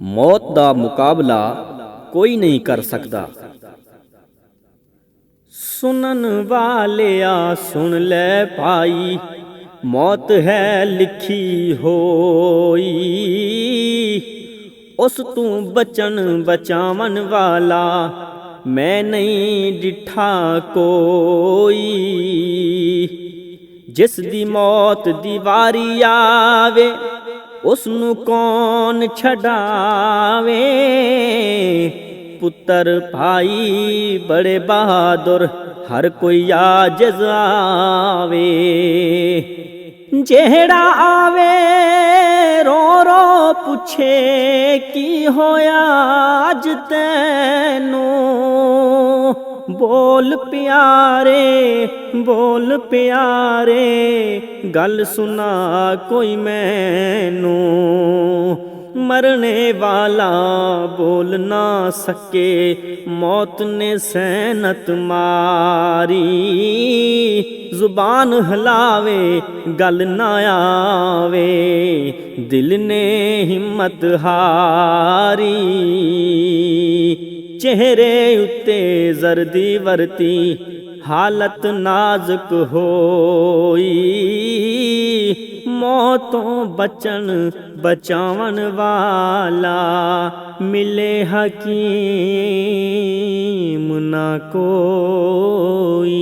मौत दा मुकाबला कोई नहीं कर सकता। सुनन वालिया सुन ले भाई, मौत है लिखी होई। उस तू बचन बचावन वाला मैं नहीं डिठा कोई। जिस दी मौत दी वारी आवे उसनू कौन छड़ावे। पुत्र भाई बड़े बहादुर हर कोई आजिज़ आवे। जेड़ा आवे रो रो पुछे की होया अज तैनू। बोल प्यारे गल सुना कोई मैनू। मरने वाला बोल ना सके मौत ने सैनत मारी। जुबान हिलावे गल ना आवे दिल ने हिम्मत हारी। चेहरे उत्ते जर्दी वरती हालत नाजुक होई। मौतों बचन बचावन वाला मिले हकीम ना कोई।